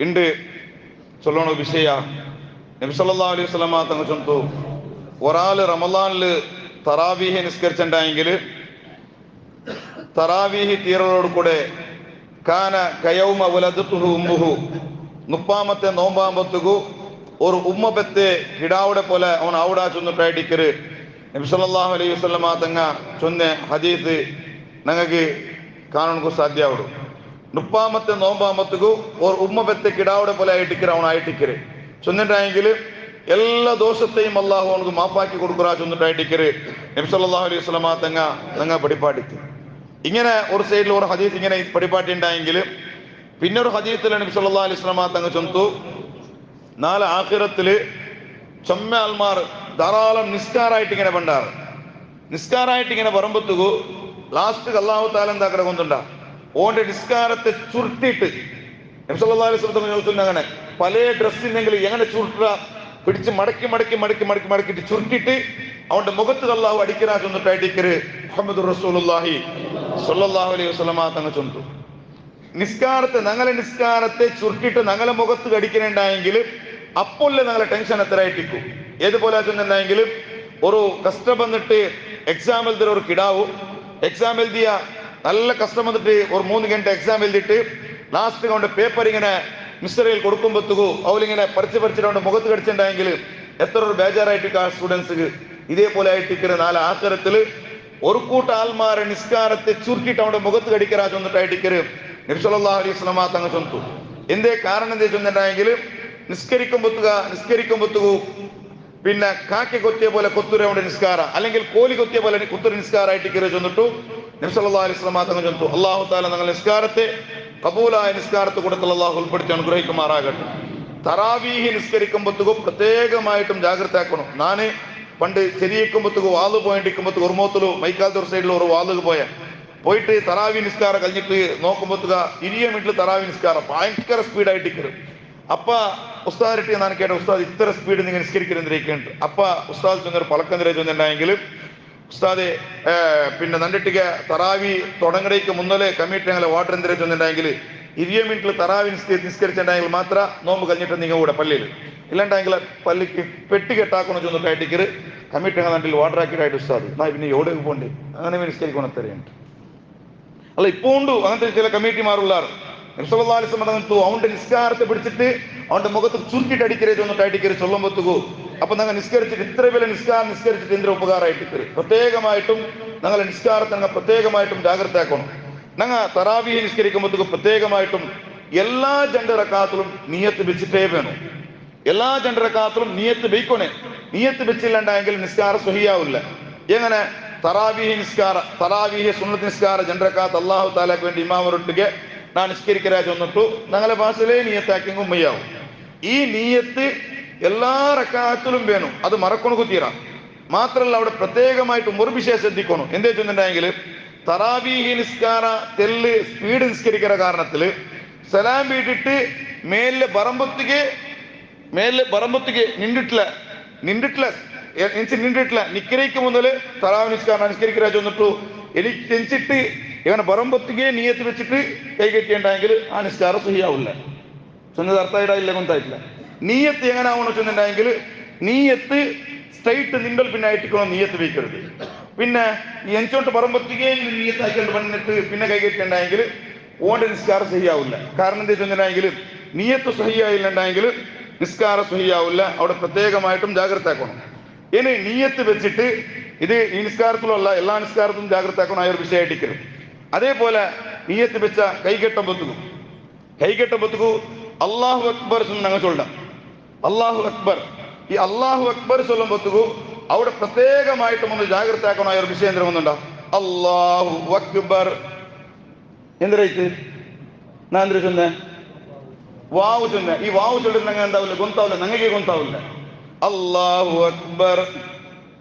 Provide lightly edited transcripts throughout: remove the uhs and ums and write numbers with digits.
ಇಂಡು ചൊല്ലണ വിഷയ നബി സല്ലല്ലാഹു അലൈഹി വസല്ലമ തങ്ങൾ ചൊല്ലുന്നു, ഒരാൾ റമളാനിൽ തറാവീഹ് നിസ്കരിച്ചിട്ടുണ്ടെങ്കിൽ തറാവീഹ് തീരലോട് കൂടെ കാന കയൗമ വലദതുഹു ഉമ്മുഹു, 30ാമത്തെ നോമ്പാമ്പത്തുകു ഒരു ഉമ്മ പെത്തെ കിടാവിടെ പോലെ അവൻ ആവിടാ ചൊന്നിട്ടായിട്ടിക്കര് നബി സല്ലല്ലാഹു അലൈഹി വസല്ലമ തങ്ങ ചൊന്ന ഹദീസ് ഞങ്ങൾക്ക് കാണാൻ സാധ്യമാവുള്ളൂ. 30ാമത്തെ നോമ്പാമ്പത്തുകു ഒരു ഉമ്മ പെത്തെ കിടാവിടെ പോലെ ആയിട്ടിക്കര് അവൻ ആയിട്ടിക്കര് ചൊന്നിട്ടായെങ്കിൽ എല്ലാ ദോഷത്തെയും അള്ളാഹു അവനക്ക് മാപ്പാക്കി കൊടുക്കുറാ ചൊന്നിട്ടായിട്ടിക്കര് നബി സല്ലല്ലാഹു അലൈഹി വസല്ലമ തങ്ങ ഞങ്ങ പഠിപ്പാടിക്ക്. ഇങ്ങനെ ഒരു സൈഡിൽ ഒരു ഹദീസ് ഇങ്ങനെ പഠിപ്പാട്ടി ഉണ്ടായെങ്കിൽ പിന്നെ ഒരു ഹദീസിൽ നബി സല്ലല്ലാഹു അലൈഹി വസല്ലമ തങ്ങൾ ചൊന്നു, നാളെ ആഖിറത്തിൽ ചൊമ്മ ആൾമാർ ധാരാളം നിസ്കാരായിട്ട് ഇങ്ങനെ പണ്ടാറ്. നിസ്കാരായിട്ട് ഇങ്ങനെ പറമ്പത്തുകു ലാസ്റ്റ് അല്ലാഹു തആല എന്താ കിടക്കുന്നുണ്ടാ ഓന്റെ നിസ്കാരത്തെ ചുരുട്ടിയിട്ട് നബി സല്ലല്ലാഹു അലൈഹി വസല്ലം ചൊല്ലുന്ന അങ്ങനെ പല ഡ്രസ്സിനെങ്കിൽ എങ്ങനെ ചുരുട്ടുക, പിടിച്ച് മടക്കി മടക്കി മടക്കി മടക്കി മടക്കിയിട്ട് ചുരുട്ടിയിട്ട് അവന്റെ മുഖത്ത് അല്ലാഹു അടിക്കരാ ചൊന്നിട്ടായിട്ടിക്കര് മുഹമ്മദുർ റസൂലുള്ളാഹി സ്വല്ലല്ലാഹു അലൈഹി വസല്ലമ തങ്ങൾ ചൊന്നു. നിസ്കാരത്തെ ഞങ്ങളെ നിസ്കാരത്തെ ചുരുട്ടിയിട്ട് ഞങ്ങളെ മുഖത്ത് കടിക്കുന്നുണ്ടായെങ്കിൽ അപ്പോഴേ ഞങ്ങളെ ടെൻഷൻ എത്ര ആയിട്ടിക്കും. ഏതുപോലെ ചെന്നുണ്ടെങ്കിൽ ഒരു കഷ്ടം വന്നിട്ട് എക്സാം എഴുതിയ ഒരു കിടാവും എക്സാം എഴുതിയ നല്ല കഷ്ടം വന്നിട്ട് ഒരു 3 ഗಂಟೆ എക്സാം എഴുതിയിട്ട് ലാസ്റ്റ് അവന്റെ പേപ്പർ ഇങ്ങനെ മിസ്റ്ററിൽ കൊടുക്കുമ്പോഴത്തേക്കു അവരിങ്ങനെ പറിച്ചിട്ട് അവന്റെ മുഖത്ത് കടിച്ചിട്ടുണ്ടെങ്കിൽ എത്ര ഒരു ബേജാറായിട്ട് ആ സ്റ്റുഡൻസ് ഇതേപോലെ ആയിട്ടിരിക്കുന്ന നാല് ആഖിറത്തിൽ ഒരു കൂട്ട ആൾമാരെ നിസ്കാരത്തെ ചുരുട്ടിയിട്ട് അവന്റെ മുഖത്ത് കടിക്കരാ ചൊന്നിട്ടായിട്ടിക്കര് നബി സല്ലല്ലാഹു അലൈഹി വസല്ലമ തങ്ങൾ ചൊന്നു. എന്തേ കാരണം എന്താ ചൊന്നിട്ടുണ്ടെങ്കിൽ നിസ്കരിക്കുമ്പോഴത്തേക്കു പിന്നെ കാക്കി കൊത്തിയ പോലെ കൊത്തുരയുടെ നിസ്കാര അല്ലെങ്കിൽ കോലി കൊത്തിയ പോലെ കുത്തുര നിസ്കാരമായിട്ട് കയറി ചെന്നിട്ടു നബി സല്ലല്ലാഹു അലൈഹി വസല്ലമ തങ്ങൾ ചൊന്നു, അല്ലാഹു തആല ഞങ്ങളുടെ നിസ്കാരത്തെ കബൂലായ നിസ്കാരത്തെ കൂട്ടത്തിൽ അല്ലാഹു ഉൾപ്പെടുത്തി അനുഗ്രഹിക്കുമാറാകട്ടെ. തറാവീഹ് നിസ്കരിക്കുമ്പോഴത്തേക്കു പ്രത്യേകമായിട്ടും ജാഗ്രത ആക്കണം. ഞാൻ പണ്ട് ചെരിയിക്കുമ്പോഴത്തേക്കു വാള് പോയിട്ടിരിക്കുമ്പോഴത്തേക്ക് ഒരുമോത്തിലു മൈക്കാലത്തെ ഒരു സൈഡിൽ ഒരു വാളുക പോയിട്ട് തറാവി നിസ്കാരം കഴിഞ്ഞിട്ട് നോക്കുമ്പോഴത്തേക്ക് 20 മിനിറ്റിൽ തറാവി നിസ്കാരം ഭയങ്കര സ്പീഡായിട്ട് കയറും. അപ്പ ഉസ്താദിട്ട് ഞാൻ കേട്ട, ഉസ്താദ് ഇത്ര സ്പീഡ് നിങ്ങൾ നിസ്കരിക്കുന്നുണ്ട്. അപ്പ ഉസ്താദ് ചൊന്നൊരു പളക്കന്തിരെ ചൊന്നുണ്ടെങ്കിൽ ഉസ്താദ് പിന്നെ നണ്ടിട്ടിക തറാവി തുടങ്ങടേക്ക് മുന്നേ കമ്മിറ്റി ഞങ്ങളെ വാട്ടർ എന്തിരെ ചൊന്നുണ്ടെങ്കിൽ 20 മിനിറ്റിൽ തറാവി നിസ്കരിച്ചിട്ടുണ്ടെങ്കിൽ മാത്രം നോമ്പ് കഴിഞ്ഞിട്ട് നിങ്ങൾ കൂടെ പള്ളിയിൽ ഇല്ലാണ്ടെങ്കിൽ പള്ളിക്ക് പെട്ടി കെട്ടാക്കണം ചൊന്നിട്ടായിട്ടിക്കര് കമ്മിറ്റി നണ്ടിൽ വാട്ടർ ആക്കിയിട്ടായിട്ട് ഉസ്താദ് നാ പിന്നെ എവിടെ പോകണ്ടേ അങ്ങനെ നിസ്കരിക്കണം തരുന്നുണ്ട്. അല്ല ഇപ്പൊ ഉണ്ട് അങ്ങനത്തെ ചില കമ്മിറ്റിമാരുള്ളാറ്. നബി സല്ലല്ലാഹു അലൈഹി വസല്ലം അവന്റെ നിസ്കാരത്തെ പിടിച്ചിട്ട് അവന്റെ മുഖത്ത് ചുരുട്ടിട്ട് അടിക്കരേ ചൊന്നിട്ടായിട്ടിക്കര് ചൊല്ലുമ്പോഴത്തേക്കു അപ്പൊ ഞങ്ങൾ നിസ്കരിച്ചിട്ട് ഇത്ര പേര് നിസ്കരിച്ചിട്ട് എന്തൊരു ഉപകാരമായിട്ടിക്കര്. പ്രത്യേകമായിട്ടും ഞങ്ങളെ നിസ്കാരത്തെ ഞങ്ങൾ പ്രത്യേകമായിട്ടും ജാഗ്രത ആക്കണം. ഞങ്ങൾ തറാവീഹ് നിസ്കരിക്കുമ്പോഴത്തേക്ക് പ്രത്യേകമായിട്ടും എല്ലാ 2 റക്അത്തിലും നിയത്ത് വെച്ചിട്ടേ വേണം. എല്ലാ 2 റക്അത്തിലും നിയത്ത് വെയ്ക്കണേ. നിയത്ത് വെച്ചില്ലാണ്ടെങ്കിൽ നിസ്കാരം സ്വഹിയാവില്ല. എങ്ങനെ തറാവീഹ് സുന്നത്ത് നിസ്കാര 2 റക്അത്ത് അല്ലാഹു തആലക്ക് വേണ്ടി ഇമാമരൊട്ടിಗೆ ನಾನು ನಿಸ್ಕರಿಕರಾ ಚೊന്നിಟ್ಟು ഞങ്ങളെ ഭാഷയിലേ നീയത്താക്കിയെങ്കിൽ ഉമ്മയാവും. ഈ നീയത്ത് എല്ലാ റക്അത്തിലും വേണം. അത് മറക്കണു തീരാ. മാത്രമല്ല അവിടെ പ്രത്യേകമായിട്ടും ഒരു വിഷയം ശ്രദ്ധിക്കണം. എന്തേ ചൊന്നിട്ടുണ്ടെങ്കിൽ തറാവീഹ് നിസ്കാര തെല്ല് സ്പീഡ് നിസ്കരിക്കുന്ന കാരണത്തില് സലാം വീട്ടിട്ട് മേലെ ബറമ്പത്തിಗೆ നിന്നിട്ടില്ല നിക്കരയ്ക്ക് മുതൽ തറാവീഹ് നിസ്കരിക്കരാ ചൊന്നിട്ടു എനിക്ക് തെഞ്ചിട്ട് ഇവനെ ബറമ്പത്തിಗೆ നീയത്ത് വെച്ചിട്ട് കൈകെട്ടിയുണ്ടായെങ്കിൽ ആ നിസ്കാരം സഹിയാവില്ല. ചൊന്നത് അർത്ഥമായിട്ടില്ല കൊണ്ടായിട്ടില്ല. നീയത്ത് എങ്ങനെ ആവണം ചൊന്നിട്ടുണ്ടെങ്കിൽ നീയത്ത് സ്ട്രൈറ്റ് നിണ്ടൽ പിന്നെ ആയിട്ടിക്കണം. നീയത്ത് വയ്ക്കരുത്. പിന്നെ എഞ്ചോട്ട് ബറമ്പത്തിಗೆ നീയത്ത് ആക്കിക്കൊണ്ട് വന്നിട്ട് പിന്നെ കൈകെട്ടിയുണ്ടായെങ്കിൽ ഓന്റെ നിസ്കാരം സഹിയാവില്ല. കാരണം എന്താ ചൊന്നിട്ടുണ്ടെങ്കിൽ നീയത്ത് സഹിയായില്ലുണ്ടെങ്കിൽ നിസ്കാരം സഹിയാവില്ല. അവിടെ പ്രത്യേകമായിട്ടും ജാഗ്രത ആക്കണം. ഇനി നീയത്ത് വെച്ചിട്ട് ഇത് ഈ നിസ്കാരത്തിലുള്ള എല്ലാ നിസ്കാരത്തിലും ജാഗ്രത ആക്കണം. ആ ഒരു വിഷയമായിട്ടിരിക്കരുത്. അതേപോലെ നീയത്ത് വെച്ച കൈകെട്ടുമ്പോഴത്തേക്കു അല്ലാഹു അക്ബർ ഞങ്ങൾ ചൊല്ലാം. അല്ലാഹു അക്ബർ ഈ അല്ലാഹു അക്ബർ ചൊല്ലുമ്പോഴത്തേക്കു അവിടെ പ്രത്യേകമായിട്ടും ഒന്ന് ജാഗ്രത ആക്കണം. ആ ഒരു വിഷയം എന്തിനും ഒന്നുണ്ടോ അല്ലാഹു അക്ബർ എന്തിനായിട്ട് ഞാൻ എന്തിനാ ചൊന്നെ വാവ് ചൊന്നെ. ഈ വാവ് ചൊല്ലുന്ന എന്താവില്ല ഗൊന്താവില്ല. ഞങ്ങൾക്ക് ഗൊന്താവില്ല. അല്ലാഹു അക്ബർ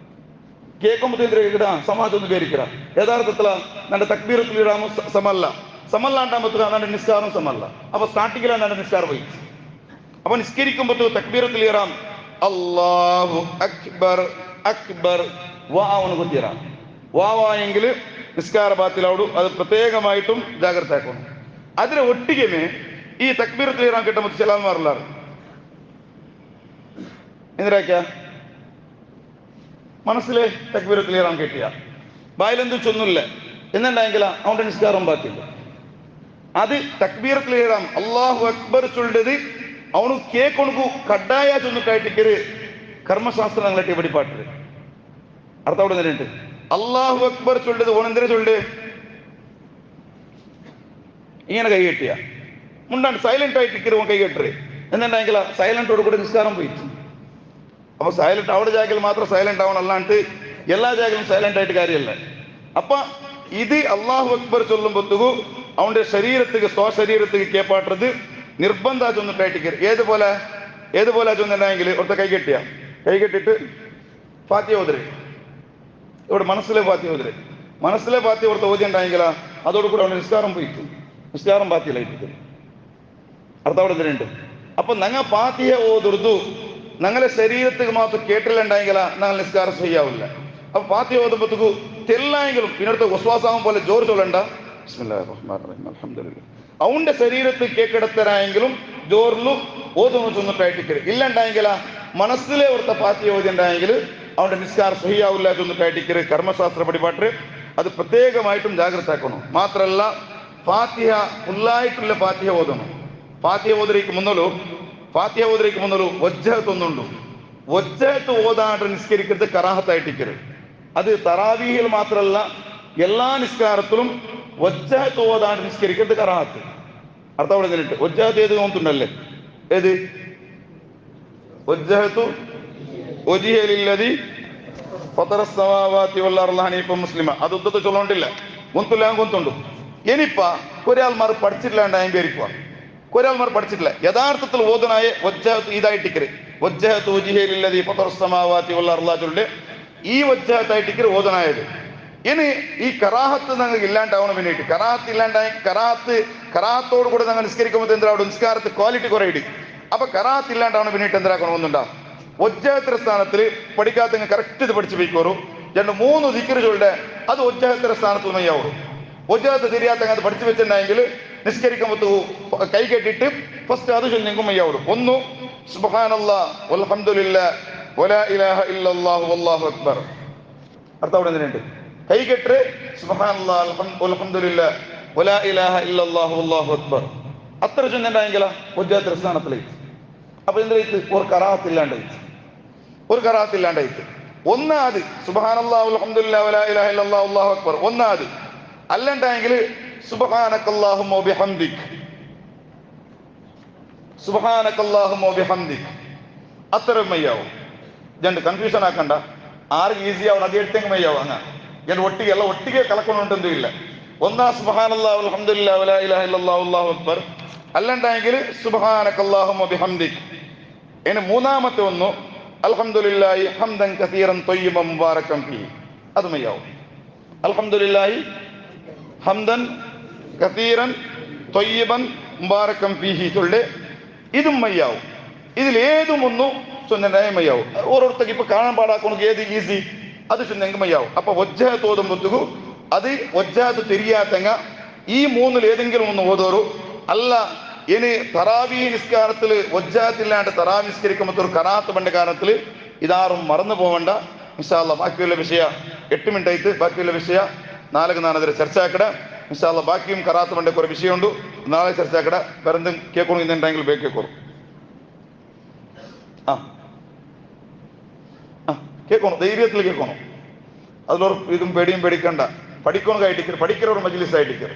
കേൾക്കുമ്പോഴത്തേക്കിടാ സമാജൊന്ന് പേരിക്കട. യഥാർത്ഥത്തില ನನ್ನ തക്ബീറത്തുൽ ഇഹ്റാം സമല്ലാണ്ടാകുമ്പോൾ ನನ್ನ നിസ്കാരം സമല്ല. അപ്പൊ സ്റ്റാർട്ടിങ്ങിലാണ് ನನ್ನ നിസ്കാര പോയി. അപ്പൊ നിസ്കരിക്കുമ്പോൾ തക്ബീറത്തുൽ ഇഹ്റാം അല്ലാഹു അക്ബർ അക്ബർ വാവന് കുത്തിയറ വാവായെങ്കിൽ നിസ്കാര ബാത്തിലാവുള്ളൂ. അത് പ്രത്യേകമായിട്ടും ജാഗ്രത ആക്കണം. അതിലെ ഒട്ടികമേ ഈ തക്ബീറത്തുൽ ഇഹ്റാം കിട്ടുമ്പോൾ ചില ആൾമാരുള്ളാറ് എന്തിനാക്കിയ മനസ്സിലെ തക്ബീറത്തുൽ ഇഹ്റാം കിട്ടിയ ബായിലെന്തും ചൊന്നില്ല എന്നുണ്ടെങ്കിൽ അവന്റെ നിസ്കാരം ബാക്കിയില്ല. അത് തക്ബീറത്തുൽ ഇഹ്റാം അല്ലാഹു അക്ബർ ചൊല്ലത് അവನು കേക്കൊണുക്കു കഡായ ചൊന്നിട്ടായിട്ടിക്കര് കർമ്മശാസ്ത്രങ്ങളെ വെടിപ്പാട്ടത് അർത്ഥം അവിടെ നിന്നുണ്ട്. അല്ലാഹു അക്ബർ ചൊല്ലത് ഓനെന്തിനെ ചൊല്ല് ഇങ്ങനെ കൈ കെട്ടിയ മുണ്ടാണ്ട് സൈലന്റ് ആയിട്ടിക്കര് ഓൻ കൈ കെട്ടര് എന്നുണ്ടെങ്കിൽ സൈലന്റോട് കൂടെ നിസ്കാരം പോയിട്ട്. അപ്പൊ സൈലന്റ് അവിടെ ജാഗയിൽ മാത്രം സൈലന്റ് ആവണം, അല്ലാണ്ട് എല്ലാ ജാഗയിലും സൈലന്റ് ആയിട്ട് കാര്യമല്ല. അപ്പൊ ഇത് അല്ലാഹു അക്ബർ ചൊല്ലുമ്പോഴത്തേക്കു അവന്റെ ശരീരത്തിക്ക് സ്വശരീരത്തിക്ക് കേപ്പാട്ടത് നിർബന്ധ ചൊന്നിട്ടായിട്ടിക്കര്. ഏതുപോലെ ചൊന്നിട്ടുണ്ടെങ്കിൽ ഒറ്റ കൈ കെട്ടിട്ട് ഫാത്തിഹ ഓതര്, ഇവിടെ മനസ്സിലെ ഫാത്തിഹ ഓതര്, മനസ്സിലെ ഫാത്തിഹ ഓർത്ത് ഓതി ഉണ്ടായെങ്കിൽ അതോടുകൂടെ അവന്റെ നിസ്കാരം പോയിട്ട് നിസ്കാരം ഫാത്തിഹയിലായിട്ട് അർത്ഥം അവിടെ എന്തിനുണ്ട്. അപ്പൊ ഞങ്ങൾ ഫാത്തിഹ ഓതുർതു ഞങ്ങളെ ശരീരത്തിൽ മാത്രം കേട്ടില്ലുണ്ടായെങ്കിൽ ഞങ്ങൾ നിസ്കാരം ചെയ്യാവില്ല. അപ്പൊ ഫാത്തിഹ ഓതുമ്പോഴത്തേക്കു തെല്ലായെങ്കിലും പിന്നടുത്ത് വിശ്വാസം പോലെ ജോർ ചൊല്ലണ്ട ബിസ്മില്ലാഹിർ റഹ്മാനിർ റഹീം അൽഹംദുലില്ലാഹ് അവന്റെ ശരീരത്തിൽ കേക്കെടുത്തരായെങ്കിലും ജോറിലു ഓതുന്നു ചൊന്നിട്ടായിട്ടിക്കര്. ഇല്ലണ്ടായെങ്കിൽ മനസ്സിലെ ഓർത്ത ഫാത്തിഹ ഓതി ഉണ്ടായെങ്കിൽ അവന്റെ നിസ്കാരം സഹിയാവില്ല ചൊന്നിട്ടായിട്ടിക്കര് കർമ്മശാസ്ത്ര പടിപാട്ട്. അത് പ്രത്യേകമായിട്ടും ജാഗ്രത ആക്കണം. മാത്രല്ല ഫാത്തിഹ ഫുള്ളായിട്ടുള്ള ഫാത്തിഹ ഓതണം. ഫാത്തിഹ ഓതരിക്ക് മുന്നോലു വജ്ജഹത്ത് ഒന്നുണ്ട്. വജ്ജഹത്ത് ഓതാണ്ട് നിസ്കരിക്കരുത്, കറാഹത്തായിട്ടിക്കര്. അത് തറാവീഹിൽ മാത്രമല്ല എല്ലാ നിസ്കാരത്തിലും വജ്ജഹത്ത് ഓതാണ്ട് നിസ്കരിക്കരുത്, കറാഹത്ത്. അർത്ഥം അവിടെ നിന്നിട്ട് വജ്ജഹത്ത് ഏത് നോക്കുന്നുണ്ടല്ലേ, ഏത് വജ്ജഹത്തു വജ്ഹിയ ലില്ലദീ ഫതറ സ്സമാവാതി വൽ അർള ഹനീഫൻ മുസ്ലിമ. അത് ഉദ്ദത്ത് ചൊല്ലോണ്ടില്ല, ഗൊന്തുണ്ട്. ഇനിയിപ്പ ഒരാൾമാർ പഠിച്ചിട്ടില്ലാണ്ടായിരിക്കുക, ഒരാൾമാർ പഠിച്ചിട്ടില്ല. യഥാർത്ഥത്തിൽ ഓതനായ വജ്ജഹത്ത് ഇതായിട്ടിക്കര് വജ്ജഹത്തു വജ്ഹിയ ലില്ലദീ ഫതറ സ്സമാവാതി വൽ അർള ചൊല്ല് ഈ വജ്ജഹത്തായിട്ടിക്കര് ഓതനായത്. ഇനി ഈ കറാഹത്ത് ഞങ്ങൾക്ക് ഇല്ലാണ്ടാവണം വേണ്ടിയിട്ട് കറാഹത്തോട് കൂടെ ഞങ്ങൾ നിസ്കരിക്കുമ്പോൾ എന്താ അവിടെ നിസ്കാരത്ത് ക്വാളിറ്റി കുറയിട്. അപ്പൊ കറാഹത്ത് ഇല്ലാണ്ടാവണം വേണ്ടിയിട്ട് എന്താക്കണമെന്നുണ്ടാ വജ്ജഹത്തിന്റെ സ്ഥാനത്തിൽ പഠിക്കാത്ത കറക്റ്റ് ഇത് പഠിച്ചു പോയിക്കോറു. 2-3 ദിക്ർ ചൊല്ലെ അത് വജ്ജഹത്തിന്റെ സ്ഥാനത്ത് മയ്യാവൂ. വജ്ജഹത്ത് തിരിയാത്ത അത് പഠിച്ചു വെച്ചിട്ടുണ്ടെങ്കിൽ നിസ്കരിക്കുമ്പോൾ കൈ കെട്ടിട്ട് ഫസ്റ്റ് അത് ചൊല്ലിക്കും മയ്യാവൂ. 1 സുബ്ഹാനല്ലാഹ് വൽഹംദുലില്ലാഹ് വലാ ഇലാഹ ഇല്ലല്ലാഹു വല്ലാഹു അക്ബർ. അർത്ഥം അവിടെ എന്തിനുണ്ട്, കൈ കെട്ട് സുബ്ഹാനല്ലാഹ് വൽഹംദുലില്ലാഹ് വലാ ഇലാഹ ഇല്ലല്ലാഹു വല്ലാഹു അക്ബർ അത്ര ചൊല്ലിട്ടുണ്ടെങ്കിൽ വജ്ജഹത്തിന്റെ സ്ഥാനത്തിലേക്ക്. അപ്പൊ എന്തായിട്ട് ഒരു കറാഹത്തില്ലാണ്ടായിട്ട് ഒന്നാത് സുബ്ഹാനല്ലാഹി വൽഹംദുലില്ലാഹി വലാ ഇലാഹ ഇല്ലല്ലാഹു വല്ലാഹു അക്ബർ ഒന്നാത്. അല്ലണ്ടെങ്കിൽ സുബ്ഹാനകല്ലാഹുമ്മ വബിഹംദിക് അത്രയും മയ്യാവും. രണ്ട് കൺഫ്യൂഷൻ ആക്കണ്ട, ആർക്ക് ഈസി ആവണം അത് എടുത്തെങ്കിൽ മയ്യാവും. ഞാൻ ഒട്ടിಗೆ കലക്കൊണ്ടൊന്നും ഇല്ല. ഒന്നാ സുബ്ഹാനല്ലാഹി വൽഹംദുലില്ലാഹി വലാ ഇലാഹ ഇല്ലല്ലാഹു വല്ലാഹു അക്ബർ, അല്ലണ്ടെങ്കിൽ സുബ്ഹാനകല്ലാഹുമ്മ വബിഹംദിക്. ഇനി മൂന്നാമത്തെ ഒന്ന് അൽഹംദുലില്ലാഹി ഹംദൻ കസീറൻ ത്വയ്യിബൻ മുബാറകൻ ഫീഹി, അത് മയ്യാവും. അൽഹംദുലില്ലാഹി ഹംദൻ കസീറൻ ത്വയ്യിബൻ മുബാറകൻ ഫീഹി ചൊല്ല് ഇതും മയ്യാവും. ഇതിലേതും ഒന്നും ചൊല്ലുണ്ടായ മയ്യാവും. ഓരോരുത്തർക്ക് ഇപ്പൊ കാണാൻ പാടാക്കണം ഏത് ഈസി അത് ചൊന്നെങ്കിൽ മയ്യാവും. അപ്പൊ വജ്ജഹത്ത് ഓതുമ്പോഴത്തേക്കു അത് വജ്ജഹത്ത് തിരിയാത്തങ്ങ ഈ മൂന്നിൽ ഏതെങ്കിലും ഒന്ന് ഓതോറു. അല്ല ഇനി തറാവി നിസ്കാരത്തിൽ വജ്ജഹത്തില്ലാണ്ട് തറാവി നിസ്കരിക്കുമ്പോൾ ഒരു കറാത്ത് പണ്ട കാരണത്തിൽ ഇതാറും മറന്നു പോകണ്ട. ഇൻഷാ അല്ലാഹ് ബാക്കിയുള്ള വിഷയ 8 മിനിറ്റ് ആയിട്ട് ബാക്കിയുള്ള വിഷയ 4 ചർച്ച ആക്കട. ഇൻഷാ അല്ലാഹ് ബാക്കിയും കറാത്ത് പണ്ട കുറെ വിഷയമുണ്ട്, നാളെ ചർച്ച ആക്കട. വേറെന്തും കേൾക്കണം ഇന്നുണ്ടെങ്കിൽ ബേ കേൾക്കോളും. കേൾക്കണം, ധൈര്യത്തിൽ കേൾക്കണം. അതിലൊരു ഇതും പേടിയും പേടിക്കണ്ട. പഠിക്കണതായിട്ടിരിക്കും, പഠിக்கிறവർ മജ്ലിസ് ആയിട്ടിരിക്കും.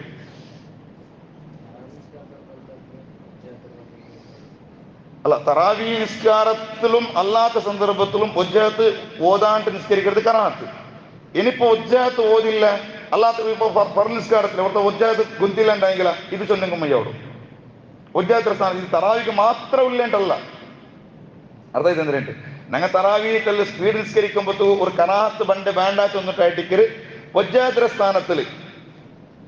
അല്ല തറാവി നിസ്കാരത്തിലും അല്ലാത്ത സന്ദർഭത്തിലും വജ്ജഹത്ത് ഓതാണ്ട് നിസ്കരിക്കരുത്, കറാഹത്ത്. ഇനിയിപ്പോ വജ്ജഹത്ത് ഓതില്ല അല്ലാത്ത ഇപ്പൊ ഫർള് നിസ്കാരത്തിൽ അവിടുത്തെ വജ്ജഹത്ത് ഗുന്തില്ലാണ്ടെങ്കിൽ ഇത് ചൊന്നെങ്കിൽ മയ്യാവും. വജ്ജഹത്തിന്റെ സ്ഥാനം ഇത് തറാവിക്ക് മാത്രം ഇല്ലേണ്ടല്ല. അതായത് എന്തിനുണ്ട് ഞങ്ങൾ തറാവിക്കല്ല സ്പീഡ് നിസ്കരിക്കുമ്പോൾ ഒരു കറാഹത്ത് ബണ്ട് വേണ്ട ചൊന്നിട്ടായിട്ടിക്കര് വജ്ജഹത്തിന്റെ സ്ഥാനത്തിൽ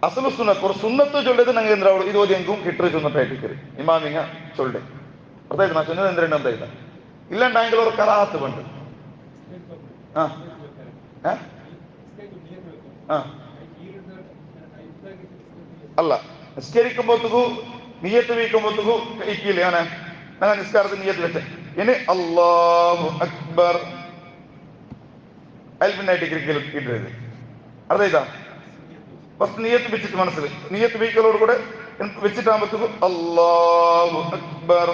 അസലു സുന്നത്ത് ഒരു സുന്നത്ത് ചൊല്ലത് ഞങ്ങൾ എന്താവും ഇത് ഓതിയെങ്കും കിട്ടു ചൊന്നിട്ടായിട്ടിക്കര് ഇമാമിങ്ങ ചൊല്ല്. അതായത് ഞാൻ ചൊന്നത് എന്തിനാ എന്തായില്ല ഇല്ലണ്ടെങ്കിൽ ഒരു കറാഹത്ത് ബണ്ട് അല്ല നിസ്കരിക്കുമ്പോഴത്തേക്കു നിയത്ത് വീക്കുമ്പോഴത്തേക്കും കഴിക്കില്ല ഞാൻ ഞങ്ങൾ നിസ്കാരത്തിൽ നിയത്ത് വെച്ചേ ഇനി അല്ലാഹു അക്ബർ അതിൽ പിന്നെ ഡിഗ്രിക്കൽ ഇടരുത്. അതെ ഇതാ ഫസ്റ്റ് നിയത്ത് വെച്ചിട്ട് മനസ്സിൽ നിയത്ത് വീക്കലോട് കൂടെ വെച്ചിട്ടാകുമ്പോഴത്തേക്കും അല്ലാഹു അക്ബർ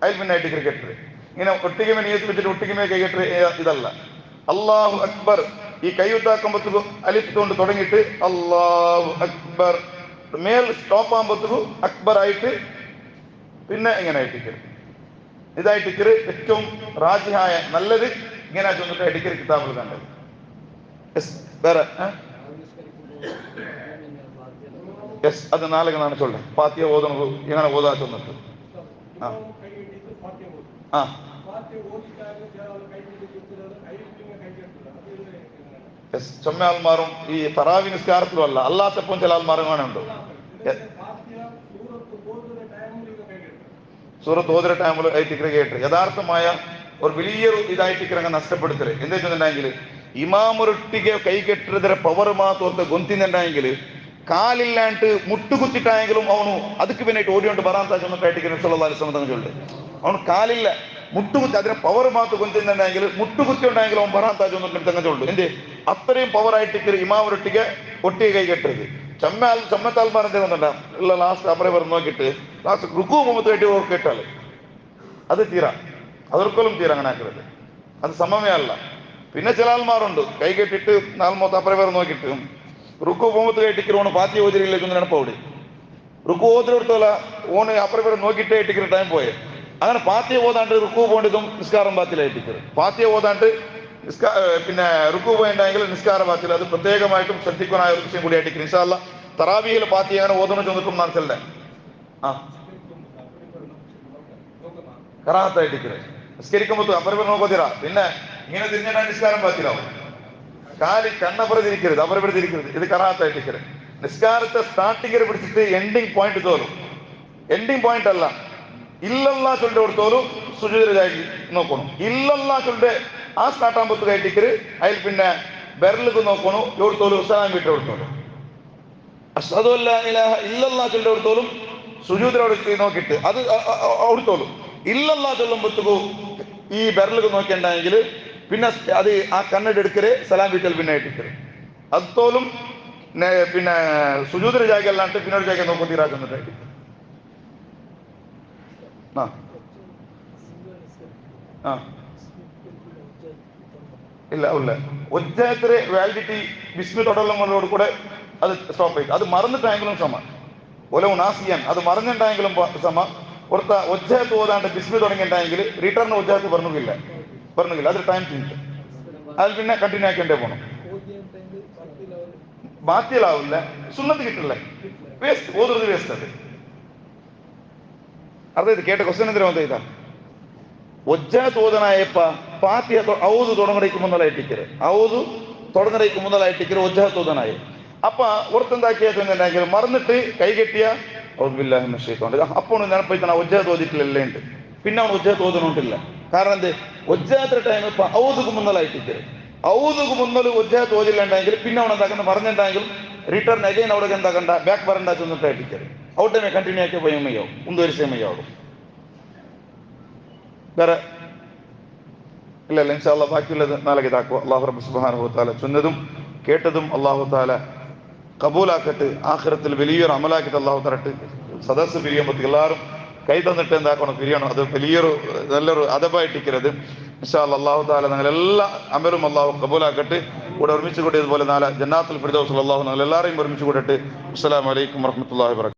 അതിൽ പിന്നെ ഡിഗ്രി കെട്ടരുത്. ഇങ്ങനെ ഒട്ടിക്കുമേ നിയത്ത് വെച്ചിട്ട് ഒട്ടിക്കുമേ കൈ കെട്ടരുത് ഇതല്ല. അല്ലാഹു അക്ബർ ഈ കൈയുത്താക്കുമ്പോഴത്തേക്കും അലിഫുകൊണ്ട് തുടങ്ങിയിട്ട് അല്ലാഹു അക്ബർ മേൽ സ്റ്റോപ്പ് ആകുമ്പോഴത്തേക്കും അക്ബർ ആയിട്ട് പിന്നെ ഇങ്ങനെ ആയിട്ടിക്കരുത്. ഇതായിട്ടിക്കര് ഏറ്റവും റാജിഹായ നല്ലത് ഇങ്ങനെ ചൊന്നിട്ട് അടിക്കര് കിതാബിൽ കണ്ടത്. വേറെ അത് നാലെങ്ങനാണ് ചൊല്ലേ ഫാത്തിഹ ഓതുന്നത് എങ്ങനെ ഓതാ ചൊന്നിട്ട് ചൊമ്മ ആൾമാറും ഈ തറാവി നിസ്കാരത്തിലും അല്ല അല്ലാത്തപ്പം ചില ആൾമാരും അങ്ങനെ ഉണ്ട്. സൂറത്ത് ഓതുന്ന ടൈമിൽ ടിക്കറ് കേട്ട് യഥാർത്ഥമായ ഒരു വലിയൊരു ഇതായിട്ടിക്കറങ്ങ് നഷ്ടപ്പെടുത്തല് എന്താ വെച്ചിട്ടുണ്ടെങ്കിൽ ഇമാമൊരൊട്ടിಗೆ ಕೈ ಕೆಟ್ಟಿದ್ರೆ ಪವರ್ ಮಾತು ಅಂತ ಗೊಂತಿಂದೆಂದಾയെങ്കിൽ കാലില്ലാണ്ട് മുട്ടുകുത്തിട്ടായെങ്കിലും അവನು ಅದಕ್ಕೆ ಬೇನೆ ಓಡಿಕೊಂಡು ಬರಾಂತ ಚೊನ್ನಟ್ಟಿಗೆ ಸಲ್ಲಲ್ಲಾಹು ಅಲೈಹಿ ವಸಲ್ಲಂ ಚೊಲ್ಲೆ ಅವನು ಕಾಲಿಲ್ಲ മുട്ടുകുത്തി അതിനെ പവർ മാത്ത് കൊണ്ടുണ്ടെങ്കിൽ മുട്ടുകുത്തി ഉണ്ടായെങ്കിൽ അവൻ ബറാത്ത ചൊല്ലുള്ളൂ. എന്ത് അത്രയും പവർ ആയിട്ട് ഇമാമൊരൊട്ടിಗೆ ഒട്ടിಗೆ കൈ കെട്ടരുത്. ചമ്മത്താൽമാർ എന്ത് വന്നിട്ടാ ഉള്ള ലാസ്റ്റ് അപ്പറേ പറഞ്ഞ് നോക്കിയിട്ട് ലാസ്റ്റ് റുക്കു മുമ്പത്ത് കെട്ടി കേട്ടാല് അത് തീരാ അതൊരിക്കലും തീരാ അങ്ങനെ ആക്കരുത്. അത് സമമേ അല്ല. പിന്നെ ചില ആൾമാരുണ്ട് കൈ കെട്ടിട്ട് നാൽമൂത്ത് അപ്പറേ പേർ നോക്കിയിട്ട് റുക്കു മുമ്പത്ത് കെട്ടിക്കിற ഓണ് പാത്തി ഓതിരിലേക്ക് ನೆನಪവിടെ റുക്കു ഓതിരെടുത്തോല ഓണ് അപ്പറേ പേർ നോക്കിയിട്ടേ ഇട്ടിക്കിற ടൈം പോയെ അങ്ങനെ പാത്തിയ ഓതാണ്ട് റുക്കു പോകേണ്ടതും നിസ്കാരം ബാത്തിലായിട്ടിക്കറ്. പാത്തിയ ഓതാണ്ട് പിന്നെ റുക്കു പോയിണ്ടെങ്കിൽ നിസ്കാര ബാത്തിൽ അത് പ്രത്യേകമായിട്ടും ശ്രദ്ധിക്കാനായ ഒരു വിഷയം കൂടി ആയിട്ടിക്കറ്. ഇൻഷാ അല്ലാഹ് തറാവിയിൽ പാത്തിയ അങ്ങനെ ഓതണം ചെന്നിട്ടും മനസ്സിലെ കറാഹത്തായിട്ടിക്കറ്. നിസ്കരിക്കുമ്പോൾ അപ്പറേ നോക്കത്തില്ല പിന്നെ ഇങ്ങനെ തിരിഞ്ഞാൽ നിസ്കാരം ബാത്തിലാവും. കാലി കണ്ണപ്പുറ തിരിക്കരുത് അപ്പുറം തിരിക്കരുത്. ഇത് കറാഹത്തായിട്ടിക്കറ്. നിസ്കാരത്തെ സ്റ്റാർട്ടിങ്ങിൽ പിടിച്ചിട്ട് എൻഡിങ് പോയിന്റ് തോന്നും. എൻഡിങ് പോയിന്റ് അല്ല ഇല്ലല്ലാ ചൊല്ലിട്ട് കൊടുത്തോലും സുജൂദിലായി നോക്കണം. ഇല്ലല്ലാ ചൊല്ലിട്ട് ആ സ്റ്റാർട്ടാകുമ്പോൾ കയറ്റിക്കര് അതിൽ പിന്നെ ബെരലിക്ക് നോക്കണു എവിടുത്തോലും സലാം വീട്ടിൽ കൊടുത്തോളും. അഷ്ഹദു അല്ലാ ഇലാഹ ഇല്ലല്ലാ ചൊല്ലിട്ട് കൊടുത്തോലും സുജൂദിലോട് നോക്കിയിട്ട് അത് കൊടുത്തോളും. ഇല്ലല്ലാ ചൊല്ലുമ്പോഴത്തേക്കും ഈ ബെരലിക്ക് നോക്കിയിട്ടുണ്ടെങ്കിൽ പിന്നെ അത് ആ കണ്ണട എടുക്കര് സലാം വീട്ടിൽ പിന്നെ ഇട്ടിക്കര് അതോലും പിന്നെ സുജൂദിന്റെ ജാഗ അല്ലാണ്ട് പിന്നെ ഒരു ജാഗ നോക്കി തീരാക്കുന്നുണ്ട്. ഇല്ല ഇല്ല ഒജ്ജത്തിന് വാലിഡിറ്റി വിസ്മി തൊടലുകളോട് കൂടെ അത് സ്റ്റോപ്പ് ചെയ്തു. അത് മറന്നിട്ടായെങ്കിലും സമ ഒലവ് നാസിയാൻ അത് മറന്നിട്ടായെങ്കിലും സമ പുറത്ത ഒജ്ജത്ത് ഓതാണ്ട് ബിസ്മി തുടങ്ങിയിട്ടായെങ്കിൽ റിട്ടേൺ ഒജ്ജത്ത് പറഞ്ഞില്ല അത് ടൈം തിരിച്ചു അതിൽ പിന്നെ കണ്ടിന്യൂ ആക്കേണ്ടേ പോകണം. ബാത്തിലാവില്ല സുന്നത്ത് കിട്ടില്ല വേസ്റ്റ് ഓതുന്നത് വേസ്റ്റ്. അത് അതായത് കേട്ട ക്വസ്റ്റ്യൻ എന്തിനാ ഇതാ ഒജ്ജത്ത് ഓതനായപ്പ ഫാത്തിഹ ഔദു തുടങ്ങടയ്ക്ക് മുന്നലായിട്ടിക്കര് ഔദു തുടങ്ങടയ്ക്ക് മുന്നലായിട്ടിക്കര് ഒജ്ജത്ത് ഓതനായി അപ്പ ഓർത്തെന്താക്കിയാൽ മറന്നിട്ട് കൈകെട്ടിയ അപ്പോൾ ನೆನಪೈತಾನ ഒജ്ജത്ത് ഓതിട്ടില്ലല്ലേ ഉണ്ട്. പിന്നെ അവൻ ഒജ്ജത്ത് ഓതണോണ്ടില്ല. കാരണം എന്ത് ഒജ്ജാത്ര ടൈം ഇപ്പൊ ഔദുക്ക് മുന്നലായിട്ടിക്കര് ഔദുക്ക് മുന്നൽ ഒജ്ജത്ത് ഓതില്ലെങ്കിൽ പിന്നെ അവൻ എന്താക്കണ്ട മറന്നിട്ടെങ്കിൽ റിട്ടേൺ അഗൈൻ അവിടെ എന്താക്കണ്ട ബാക്ക് വരണ്ട ചെന്നിട്ടായിട്ടിക്കര് ഔട്ടനെ കണ്ടിന്യൂ ആക്കിയ ഭയമയ്യോ മുന്തുവരിശമയ്യോ ആവും. വേറെ ഇല്ല ഇൻഷാ അല്ലാഹ് ബാക്കിയുള്ളത് നാളെ ഇതാക്കുക. അല്ലാഹു റബ്ബ് സുബ്ഹാനഹു വ തആല ചൊന്നതും കേട്ടതും അല്ലാഹു തആല കബൂലാക്കട്ടെ. ആഖിറത്തിൽ വലിയൊരു അമലാക്കിട്ട് അല്ലാഹു തരട്ടെ. സദസ്സ് പിരിയുമ്പോൾ എല്ലാവരും കൈ തന്നിട്ട് എന്താക്കണം പിരിയണം. അത് വലിയൊരു നല്ലൊരു അദബായിട്ടിക്കരുത്. ഇൻഷാ അല്ലാഹ് അല്ലാഹു തആല ഞങ്ങളെല്ലാ അമലും അല്ലാഹു കബൂലാക്കട്ടെ. കൂടെ ഒരുമിച്ച് കൂട്ടിയതുപോലെ നാളെ ജന്നാത്തുൽ ഫിർദൗസിൽ അല്ലാഹു ഞങ്ങളെല്ലാവരെയും ഒരുമിച്ച് കൂടട്ടെ. അസ്സലാമു അലൈക്കും വറഹ്മത്തുള്ളാഹി വബറകാതുഹു.